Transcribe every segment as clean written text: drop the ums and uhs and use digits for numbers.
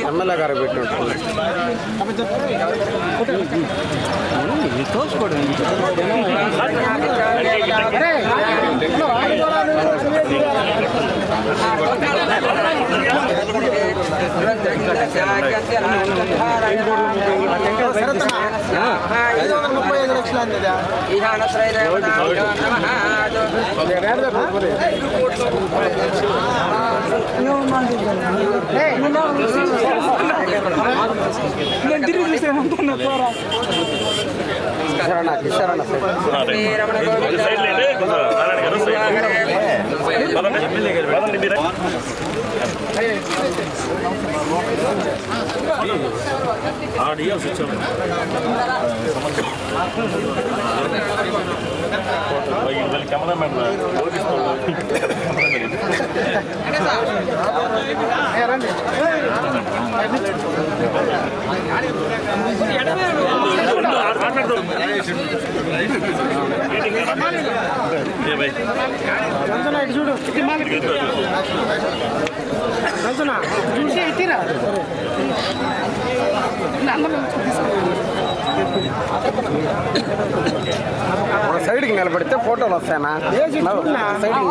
MLA గారు పెట్టినట్టు తోసుకోవడం cameraman చూడు ఇట్టిరా సైడ్కి నిలబడితే ఫోటోలు వస్తాయనా సైడ్కి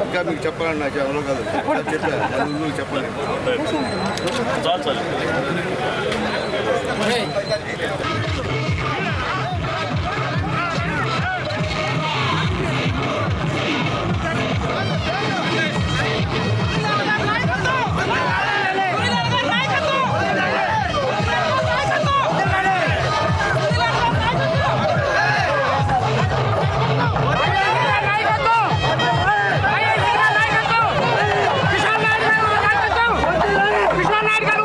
ఇంకా మీకు చెప్పాలని నాకు ఎవరో కాదు చెప్పాను చెప్పాలి. కృష్ణా నాయుడు గారు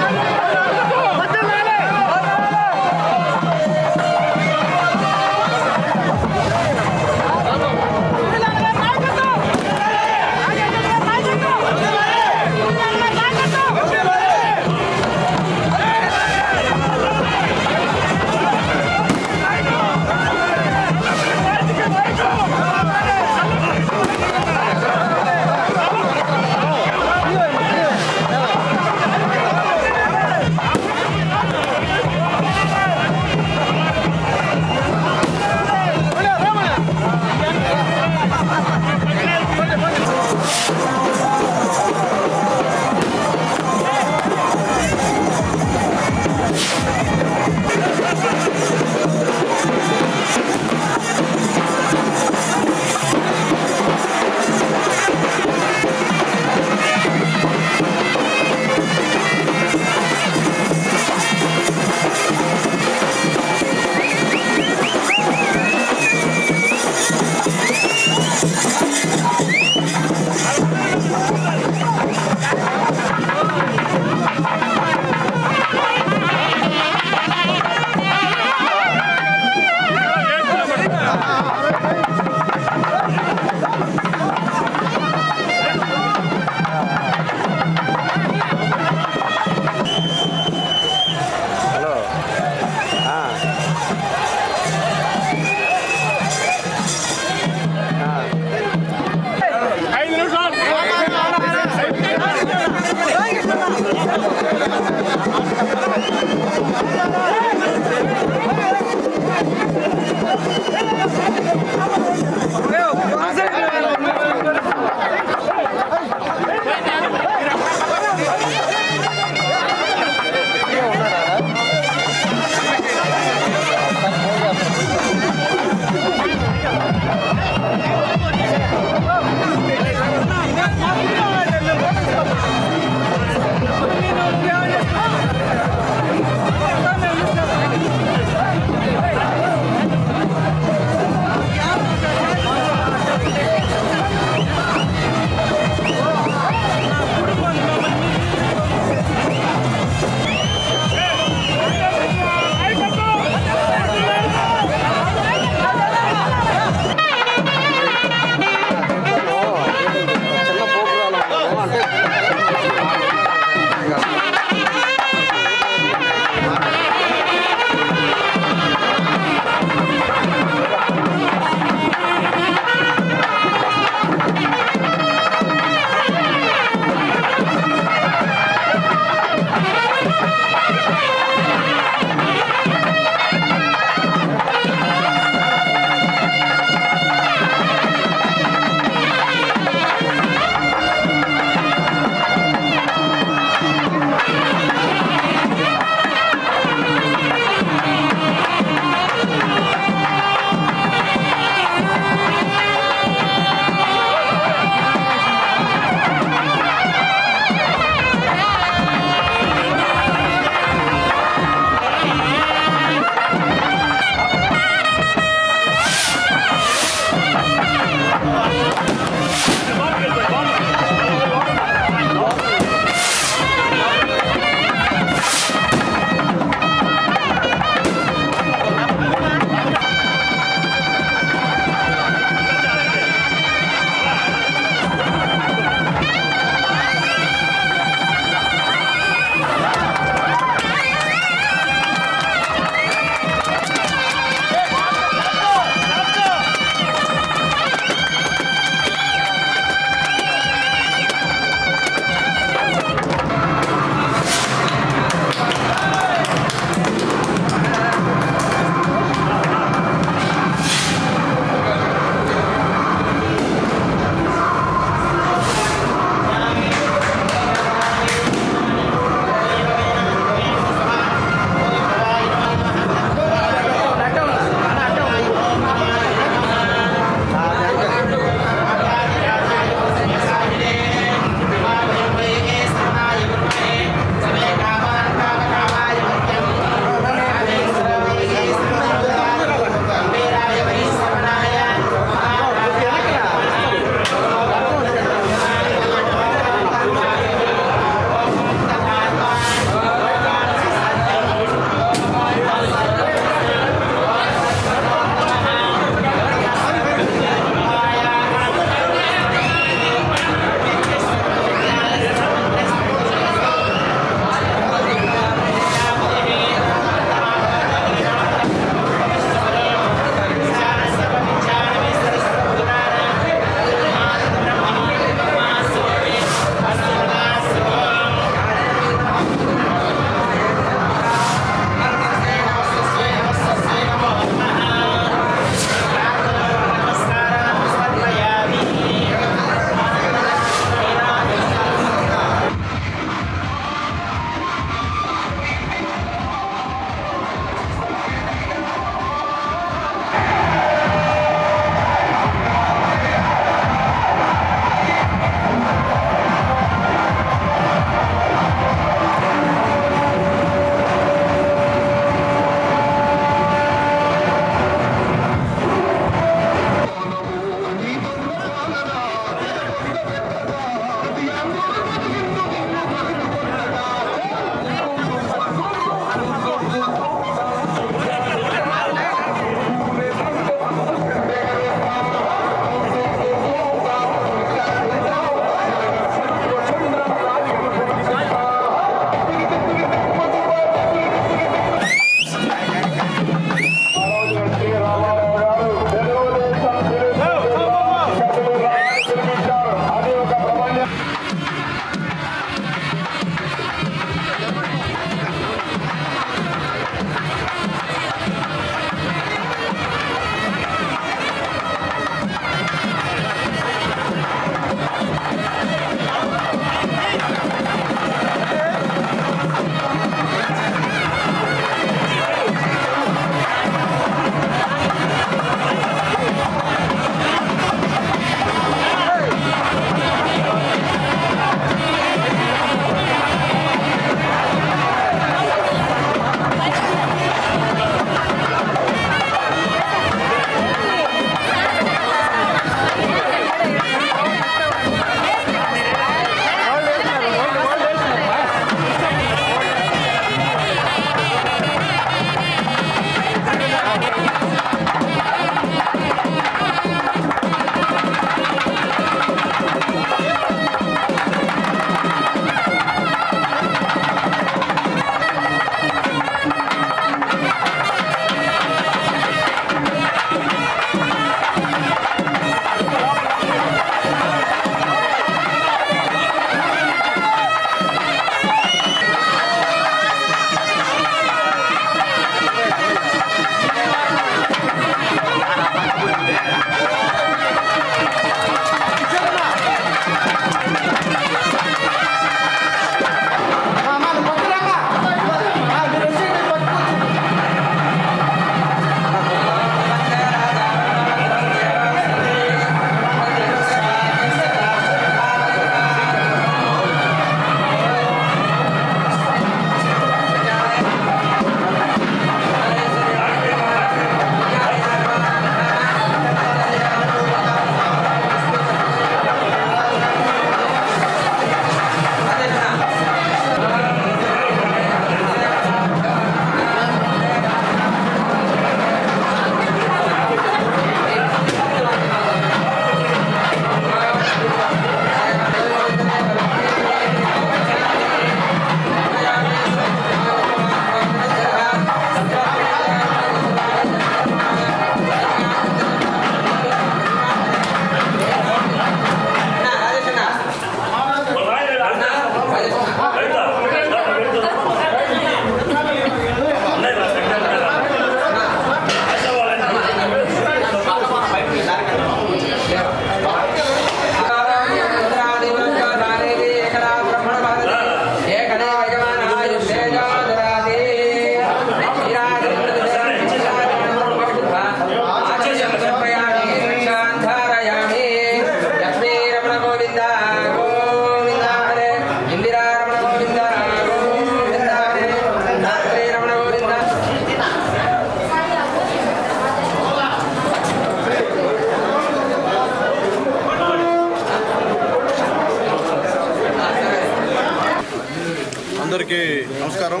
అందరికీ నమస్కారం.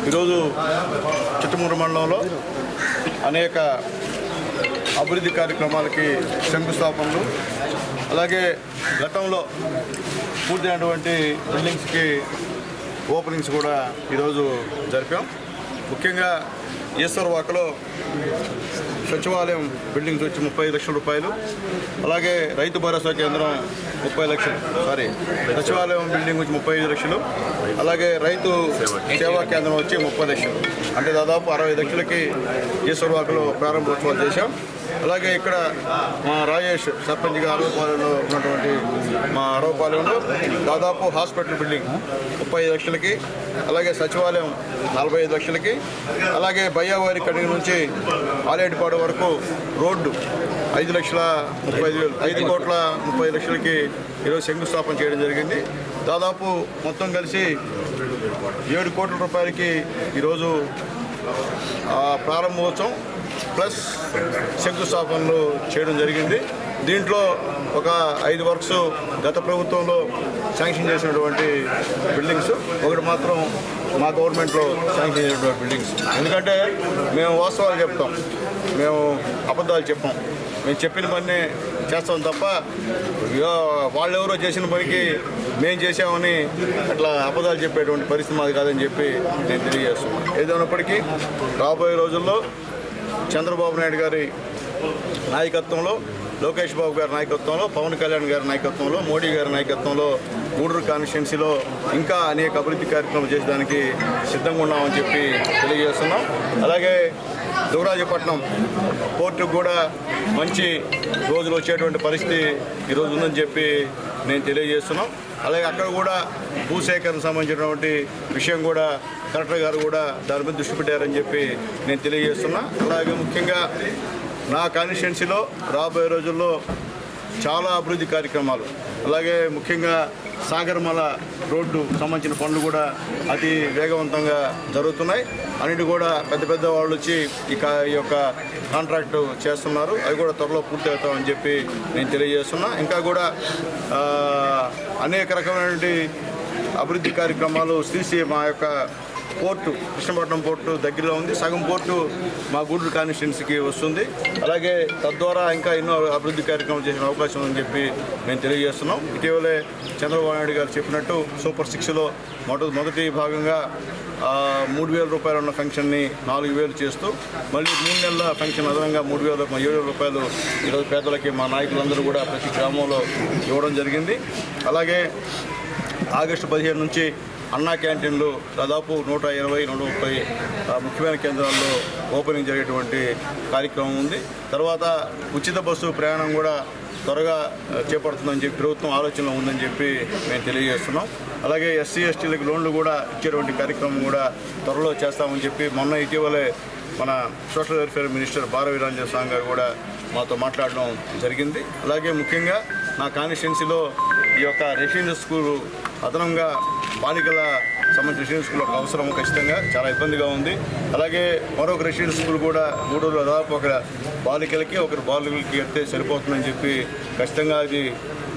ఈరోజు చిట్టమూరు మండలంలో అనేక అభివృద్ధి కార్యక్రమాలకి శంకుస్థాపనలు, అలాగే గతంలో పూర్తయినటువంటి బిల్డింగ్స్కి ఓపెనింగ్స్ కూడా ఈరోజు జరిపాం. ముఖ్యంగా ఈశ్వర్వాకలో సచివాలయం బిల్డింగ్స్ వచ్చి 35 లక్షల రూపాయలు, అలాగే రైతు భరోసా కేంద్రం 30 లక్షలు, సచివాలయం బిల్డింగ్ వచ్చి 35 లక్షలు, అలాగే రైతు సేవా కేంద్రం వచ్చి 30 లక్షలు, అంటే దాదాపు 60 లక్షలకి ఈశ్వర్వాకలో ప్రారంభోత్సవాలు చేశాం. అలాగే ఇక్కడ మా రాజేష్ సర్పంచ్గా అరవపాలెంలో ఉన్నటువంటి మా అరవపాలెంలో దాదాపు హాస్పిటల్ బిల్డింగ్ 35 లక్షలకి, అలాగే సచివాలయం 45 లక్షలకి, అలాగే బయ్యావారి కడిగి నుంచి ఆలేటిపాడు వరకు రోడ్డు 5 కోట్ల 30 లక్షలకి ఈరోజు శంకుస్థాపన చేయడం జరిగింది. దాదాపు మొత్తం కలిసి 7 కోట్ల రూపాయలకి ఈరోజు ప్రారంభోత్సవం ప్లస్ శంకుస్థాపనలు చేయడం జరిగింది. దీంట్లో ఒక 5 వర్క్స్ గత ప్రభుత్వంలో శాంక్షన్ చేసినటువంటి బిల్డింగ్స్, ఒకటి మాత్రం మా గవర్నమెంట్లో శాంక్షన్ చేసినటువంటి బిల్డింగ్స్. ఎందుకంటే మేము వాస్తవాలు చెప్తాం, మేము అబద్ధాలు చెప్పాం. మేము చెప్పిన పని చేస్తాం తప్ప వాళ్ళెవరో చేసిన పనికి మేము చేసామని అట్లా అబద్ధాలు చెప్పేటువంటి పరిస్థితి మాది కాదని చెప్పి నేను తెలియజేస్తున్నాను. ఏదైనప్పటికీ రాబోయే రోజుల్లో చంద్రబాబు నాయుడు గారి నాయకత్వంలో, లోకేష్ బాబు గారి నాయకత్వంలో, పవన్ కళ్యాణ్ గారి నాయకత్వంలో, మోడీ గారి నాయకత్వంలో గూడూరు కాన్స్టిట్యున్సీలో ఇంకా అనేక అభివృద్ధి కార్యక్రమాలు చేసేదానికి సిద్ధంగా ఉన్నామని చెప్పి తెలియజేస్తున్నాం. అలాగే దుగరాజపట్నం పోర్టుకు కూడా మంచి రోజులు వచ్చేటువంటి పరిస్థితి ఈరోజు ఉందని చెప్పి నేను తెలియజేస్తున్నాం. అలాగే అక్కడ కూడా భూసేకరణ సంబంధించినటువంటి విషయం కూడా కలెక్టర్ గారు కూడా దాని మీద దృష్టి పెట్టారని చెప్పి నేను తెలియజేస్తున్నా. అలాగే ముఖ్యంగా నా కాన్స్టిట్యున్సీలో రాబోయే రోజుల్లో చాలా అభివృద్ధి కార్యక్రమాలు, అలాగే ముఖ్యంగా సాగర్మల రోడ్డు సంబంధించిన పనులు కూడా అతి వేగవంతంగా జరుగుతున్నాయి. అన్నిటి కూడా పెద్ద పెద్ద వాళ్ళు వచ్చి ఈ యొక్క కాంట్రాక్టు చేస్తున్నారు. అవి కూడా త్వరలో పూర్తి అవుతామని చెప్పి నేను తెలియజేస్తున్నా. ఇంకా కూడా అనేక రకమైనటువంటి అభివృద్ధి కార్యక్రమాలు శ్రీశ్రీ మా యొక్క పోర్టు, కృష్ణపట్నం పోర్టు దగ్గరలో ఉంది. సగం పోర్టు మా గూడూరు కాన్స్టిట్యున్సీకి వస్తుంది. అలాగే తద్వారా ఇంకా ఎన్నో అభివృద్ధి కార్యక్రమాలు చేసిన అవకాశం ఉందని చెప్పి మేము తెలియజేస్తున్నాం. ఇటీవలే చంద్రబాబు నాయుడు గారు చెప్పినట్టు సూపర్ 6లో మొదటి భాగంగా 3,000 రూపాయలు ఉన్న పెన్షన్ని 4,000 చేస్తూ మళ్ళీ 3 నెలల పెన్షన్ అదనంగా 7,000 రూపాయలు ఈరోజు పేదలకి మా నాయకులందరూ కూడా ప్రతి గ్రామంలో ఇవ్వడం జరిగింది. అలాగే ఆగస్టు 15 నుంచి అన్నా క్యాంటీన్లు దాదాపు 120-130 ముఖ్యమైన కేంద్రాల్లో ఓపెనింగ్ జరిగేటువంటి కార్యక్రమం ఉంది. తర్వాత ఉచిత బస్సు ప్రయాణం కూడా త్వరగా చేపడుతుందని చెప్పి ప్రభుత్వం ఆలోచనలో ఉందని చెప్పి మేము తెలియజేస్తున్నాం. అలాగే ఎస్సీ ఎస్టీలకు లోన్లు కూడా ఇచ్చేటువంటి కార్యక్రమం కూడా త్వరలో చేస్తామని చెప్పి మొన్న ఇటీవలే మన social welfare minister బార Veeranjaneya Swamy గారు కూడా మాతో మాట్లాడడం జరిగింది. అలాగే ముఖ్యంగా నా కాన్స్టిట్యున్సీలో ఈ యొక్క రెసిడెన్షియల్ స్కూలు అదనంగా బాలికల సంబంధించిన రెసిడెన్షియల్ స్కూల్ ఒక అవసరం, ఖచ్చితంగా చాలా ఇబ్బందిగా ఉంది. అలాగే మరొక రెసిడెన్షియల్ స్కూల్ కూడా గూడూరులో దాదాపు ఒక బాలికలకి ఒకరు బాలికలకి వెళ్తే సరిపోతుందని చెప్పి ఖచ్చితంగా అది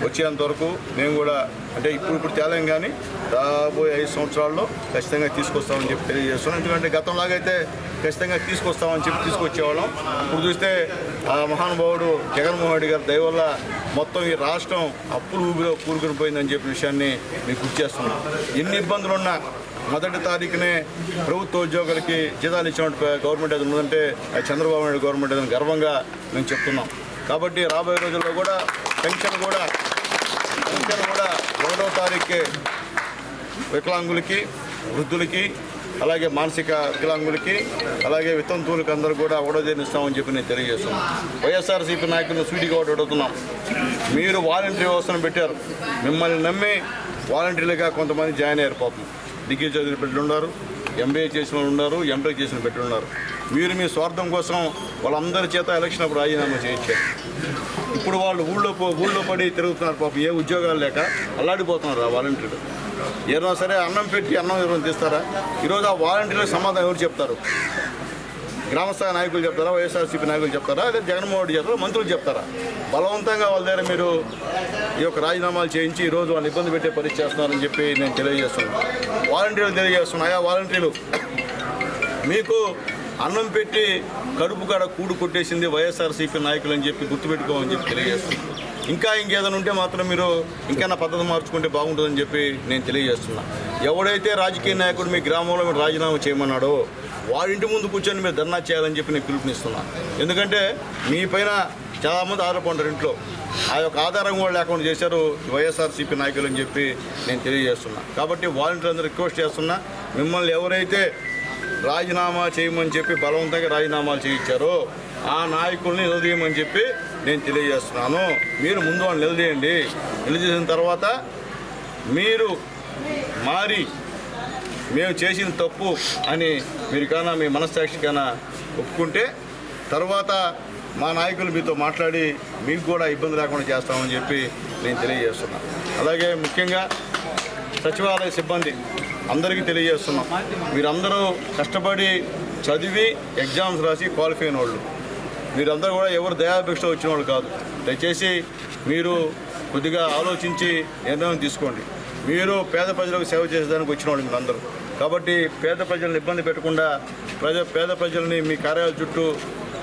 వచ్చేంతవరకు మేము కూడా అంటే ఇప్పుడు తేలేం కానీ రాబోయే 5 సంవత్సరాల్లో ఖచ్చితంగా తీసుకొస్తామని చెప్పి తెలియజేస్తున్నాం. ఎందుకంటే గతంలాగైతే ఖచ్చితంగా తీసుకొస్తామని చెప్పి తీసుకొచ్చేవాళ్ళం. ఇప్పుడు చూస్తే ఆ మహానుభావుడు జగన్మోహన్ రెడ్డి గారి దయ వల్ల మొత్తం ఈ రాష్ట్రం అప్పులు ఊబిలో కూరుకుని పోయిందని చెప్పి విషయాన్ని మీకు గుర్తు చేస్తున్నాం. ఎన్ని ఇబ్బందులున్నా మొదటి తారీఖునే ప్రభుత్వ ఉద్యోగులకి జీతాలు ఇచ్చినట్టు గవర్నమెంట్ ఏదైనా ఉందంటే అది చంద్రబాబు నాయుడు గవర్నమెంట్ ఏదైనా గర్వంగా మేము చెప్తున్నాం. కాబట్టి రాబోయే రోజుల్లో కూడా పెన్షన్ కూడా 1వ తారీఖుకే వికలాంగులకి, వృద్ధులకి, అలాగే మానసిక వికలాంగులకి, అలాగే వితంతువులకి అందరూ కూడా 1వ తేదీన ఇస్తామని చెప్పి నేను తెలియజేస్తున్నాను. వైఎస్ఆర్సీపీ నాయకులను స్వీట్గా ఒకటి అడుగుతున్నాం. మీరు వాలంటీర్ వ్యవస్థను పెట్టారు, మిమ్మల్ని నమ్మి వాలంటీర్లుగా కొంతమంది జాయిన్ అయ్యారు. పాపం డిగ్రీ చదివిన బిడ్డలు ఉన్నారు, ఎంబీఏ చేసిన వాళ్ళు ఉన్నారు, ఎంబీఏ చేసిన బిడ్డలు ఉన్నారు. మీరు మీ స్వార్థం కోసం వాళ్ళందరి చేత ఎలక్షన్ అప్పుడు రాజీనామా చేయించారు. ఇప్పుడు వాళ్ళు ఊళ్ళో పడి తిరుగుతున్నారు. పాపం ఏ ఉద్యోగాలు లేక అల్లాడిపోతున్నారు ఆ వాలంటీర్లు. ఏదైనా సరే అన్నం పెట్టి అన్నం ఎవరైనా తీస్తారా? ఈరోజు ఆ వాలంటీర్లకు సమాధానం ఎవరు చెప్తారు? గ్రామస్థాయి నాయకులు చెప్తారా, వైఎస్ఆర్సీపీ నాయకులు చెప్తారా, లేదా జగన్మోహన్ రెడ్డి చెప్తారా, మంత్రులు చెప్తారా? బలవంతంగా వాళ్ళ దగ్గర మీరు ఈ యొక్క రాజీనామాలు చేయించి ఈరోజు వాళ్ళు ఇబ్బంది పెట్టే పరిస్థితి చేస్తున్నారని చెప్పి నేను తెలియజేస్తున్నాను. వాలంటీర్లు తెలియజేస్తున్నాను, ఆయా వాలంటీర్లు మీకు అన్నం పెట్టి కడుపు కాడ కూడు కొట్టేసింది వైఎస్ఆర్సీపీ నాయకులు అని చెప్పి గుర్తుపెట్టుకోమని చెప్పి తెలియజేస్తున్నాను. ఇంకా ఇంకేదైనా ఉంటే మాత్రం మీరు ఇంకైనా పద్ధతి మార్చుకుంటే బాగుంటుందని చెప్పి నేను తెలియజేస్తున్నా. ఎవడైతే రాజకీయ నాయకుడు మీ గ్రామంలో మీరు రాజీనామా చేయమన్నాడో వాడి ఇంటి ముందు కూర్చొని మీరు ధర్నా చేయాలని చెప్పి నేను పిలుపునిస్తున్నాను. ఎందుకంటే మీ పైన చాలామంది ఆధారపడ్డారు ఇంట్లో, ఆ యొక్క ఆధారం కూడా లేకుండా చేశారు వైఎస్ఆర్సీపీ నాయకులు అని చెప్పి నేను తెలియజేస్తున్నా. కాబట్టి వాలంటీర్లందరూ రిక్వెస్ట్ చేస్తున్నా, మిమ్మల్ని ఎవరైతే రాజీనామా చేయమని చెప్పి బలవంతంగా రాజీనామాలు చేయించారో ఆ నాయకుల్ని నిలదీయమని చెప్పి నేను తెలియజేస్తున్నాను. మీరు ముందు వాళ్ళు నిలదీయండి. నిలదీసిన తర్వాత మీరు మారి మేము చేసిన తప్పు అని మీరు కన్నా మీ మనస్సాక్షి కన్నా ఒప్పుకుంటే తర్వాత మా నాయకులు మీతో మాట్లాడి మీకు కూడా ఇబ్బంది లేకుండా చేస్తామని చెప్పి నేను తెలియజేస్తున్నాను. అలాగే ముఖ్యంగా సచివాలయ సిబ్బంది అందరికీ తెలియజేస్తున్నాం, మీరందరూ కష్టపడి చదివి ఎగ్జామ్స్ రాసి క్వాలిఫై అయిన వాళ్ళు, మీరందరూ కూడా ఎవరు దయాభిక్ష వచ్చిన వాళ్ళు కాదు. దయచేసి మీరు కొద్దిగా ఆలోచించి నిర్ణయం తీసుకోండి. మీరు పేద ప్రజలకు సేవ చేసేదానికి వచ్చిన వాళ్ళు మీరందరూ. కాబట్టి పేద ప్రజలను ఇబ్బంది పెట్టకుండా పేద ప్రజల్ని మీ కార్యాలయం చుట్టూ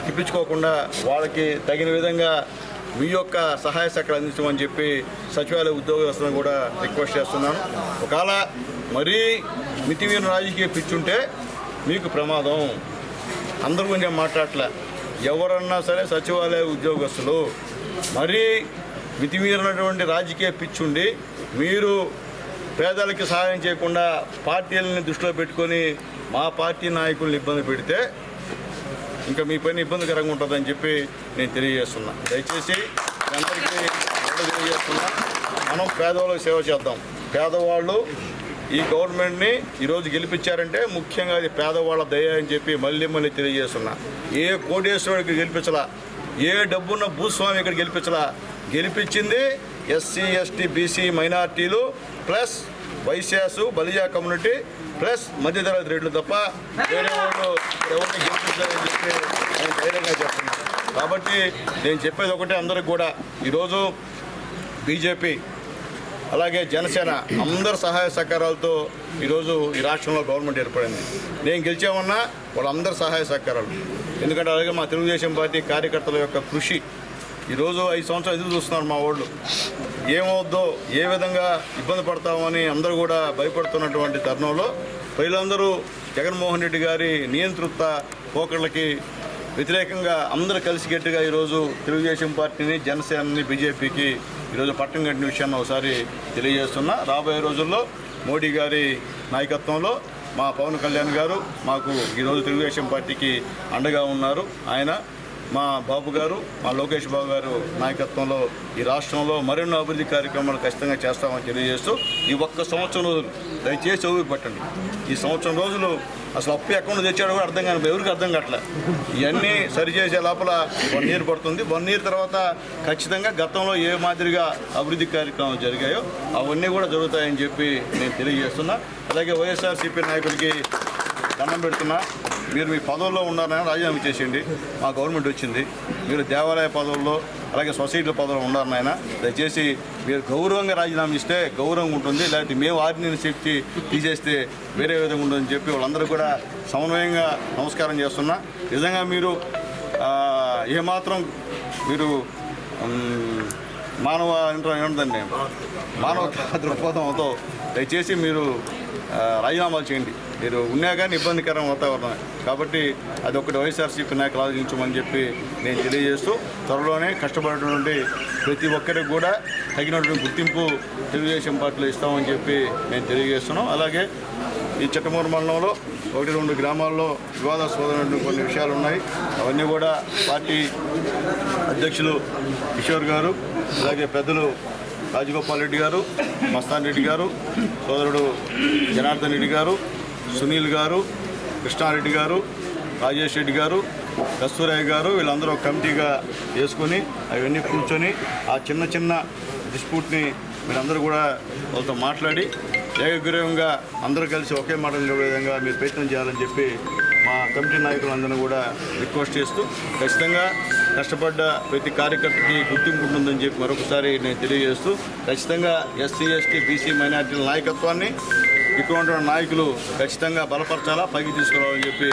తిప్పించుకోకుండా వాళ్ళకి తగిన విధంగా మీ యొక్క సహాయ సహకారాలు అందించమని చెప్పి సచివాలయ ఉద్యోగస్తులను కూడా రిక్వెస్ట్ చేస్తున్నాను. ఒకవేళ మరీ మితిమీరిన రాజకీయ పిచ్చుంటే మీకు ప్రమాదం. అందరూ కొంచెం మాట్లాడలే, ఎవరన్నా సరే సచివాలయ ఉద్యోగస్తులు మరీ మితిమీరినటువంటి రాజకీయ పిచ్చుండి మీరు పేదలకి సహాయం చేయకుండా పార్టీలని దృష్టిలో పెట్టుకొని మా పార్టీ నాయకుల్ని ఇబ్బంది పెడితే ఇంకా మీ పైన ఇబ్బందికరంగా ఉంటుందని చెప్పి నేను తెలియజేస్తున్నా. దయచేసి అందరికీ తెలియజేస్తున్నా, మనం పేదవాళ్ళకి సేవ చేద్దాం. పేదవాళ్ళు ఈ గవర్నమెంట్ని ఈరోజు గెలిపించారంటే ముఖ్యంగా అది పేదవాళ్ళ దయ అని చెప్పి మళ్ళీ తెలియజేస్తున్నా. ఏ కోటేశ్వరుడికి గెలిపించలా, ఏ డబ్బున్న భూస్వామి ఇక్కడ గెలిపించలా. గెలిపించింది ఎస్సీ ఎస్టీ బీసీ మైనార్టీలు plus Vaishyas Balija community plus మధ్యతరగతి రేట్లు తప్ప వేరే వాళ్ళు ఎవరిని గెలిపించాలని చెప్పి నేను ధైర్యంగా చెప్తున్నాను. కాబట్టి నేను చెప్పేది ఒకటే, అందరికి కూడా ఈరోజు బీజేపీ అలాగే జనసేన అందరు సహాయ సహకారాలతో ఈరోజు ఈ రాష్ట్రంలో గవర్నమెంట్ ఏర్పడింది. నేను గెలిచామన్నా వాళ్ళందరూ సహాయ సహకారాలు. ఎందుకంటే అలాగే మా తెలుగుదేశం పార్టీ కార్యకర్తల యొక్క కృషి. ఈరోజు 5 సంవత్సరాలు ఎదురు చూస్తున్నారు మా వాళ్ళు, ఏమవుద్దో ఏ విధంగా ఇబ్బంది పడతామని అందరూ కూడా భయపడుతున్నటువంటి తరుణంలో ప్రజలందరూ జగన్మోహన్ రెడ్డి గారి నియంతృత్వ పోకళ్ళకి వ్యతిరేకంగా అందరూ కలిసికట్టుగా ఈరోజు తెలుగుదేశం పార్టీని జనసేనని బీజేపీకి ఈరోజు పట్టం కట్టిన విషయాన్ని ఒకసారి తెలియజేస్తున్నా. రాబోయే రోజుల్లో మోడీ గారి నాయకత్వంలో మా పవన్ కళ్యాణ్ గారు మాకు ఈరోజు తెలుగుదేశం పార్టీకి అండగా ఉన్నారు. ఆయన మా బాబు గారు, మా లోకేష్ బాబు గారు నాయకత్వంలో ఈ రాష్ట్రంలో మరెన్నో అభివృద్ధి కార్యక్రమాలు ఖచ్చితంగా చేస్తామని తెలియజేస్తూ ఈ ఒక్క సంవత్సరం రోజులు దయచేసి చదువు పట్టండి. ఈ సంవత్సరం రోజులు అసలు అప్పు ఎక్కడ తెచ్చాడో కూడా అర్థం కాని ఎవరికి అర్థం కావట్లే. ఇవన్నీ సరిచేసే లోపల 1 year పడుతుంది. 1 year తర్వాత ఖచ్చితంగా గతంలో ఏ మాదిరిగా అభివృద్ధి కార్యక్రమాలు జరిగాయో అవన్నీ కూడా జరుగుతాయని చెప్పి నేను తెలియజేస్తున్నా. అలాగే వైఎస్ఆర్సీపీ నాయకుడికి దండం పెడుతున్నా, మీరు మీ పదవుల్లో ఉన్నారని రాజీనామా చేసేయండి. మా గవర్నమెంట్ వచ్చింది, మీరు దేవాలయ పదవుల్లో అలాగే సొసైటీల పదవులు ఉన్నారు నాయన. దయచేసి మీరు గౌరవంగా రాజీనామా ఇస్తే గౌరవం ఉంటుంది, లేకపోతే మేము ఆర్డినెన్స్ శక్తి తీసేస్తే వేరే విధంగా ఉంటుందని చెప్పి వాళ్ళందరూ కూడా సమన్వయంగా నమస్కారం చేస్తున్నా. నిజంగా మీరు ఏమాత్రం మీరు ఏముందండి మానవ దృక్పథంతో దయచేసి మీరు రాజీనామాలు చేయండి. మీరు ఉన్నా కానీ ఇబ్బందికరం వాతావరణం కాబట్టి అదొకటి వైఎస్ఆర్సీపీ నాయకులు ఆలోచించమని చెప్పి నేను తెలియజేస్తూ త్వరలోనే కష్టపడేటువంటి ప్రతి ఒక్కరికి కూడా తగినటువంటి గుర్తింపు తెలుగుదేశం పార్టీలో ఇస్తామని చెప్పి నేను తెలియజేస్తున్నాం. అలాగే ఈ చిట్టమూరు మండలంలో 1-2 గ్రామాల్లో వివాదాస్పదమైనటువంటి కొన్ని విషయాలు ఉన్నాయి. అవన్నీ కూడా పార్టీ అధ్యక్షులు కిషోర్ గారు, అలాగే పెద్దలు రాజగోపాల్ రెడ్డి గారు, మస్తాన్ రెడ్డి గారు, సోదరుడు జనార్దన్ రెడ్డి గారు, సునీల్ గారు, కృష్ణారెడ్డి గారు, రాజేష్ రెడ్డి గారు, కస్తూరయ్య గారు వీళ్ళందరూ కమిటీగా వేసుకొని అవన్నీ కూర్చొని ఆ చిన్న డిస్ప్యూట్ని మీరందరూ కూడా వాళ్ళతో మాట్లాడి ఏకగ్రీవంగా అందరూ కలిసి ఒకే మాట నిలబడే విధంగా మీరు ప్రయత్నం చేయాలని చెప్పి మా కమిటీ నాయకులందరూ కూడా రిక్వెస్ట్ చేస్తూ ఖచ్చితంగా కష్టపడ్డ ప్రతి కార్యకర్తకి గుర్తింపు ఉంటుందని చెప్పి మరొకసారి నేను తెలియజేస్తూ ఖచ్చితంగా ఎస్సీ ఎస్టీ బీసీ మైనార్టీల నాయకత్వాన్ని ఇక్కడ ఉన్న నాయకులు ఖచ్చితంగా బలపరచాలా, పైకి తీసుకురావాలని చెప్పి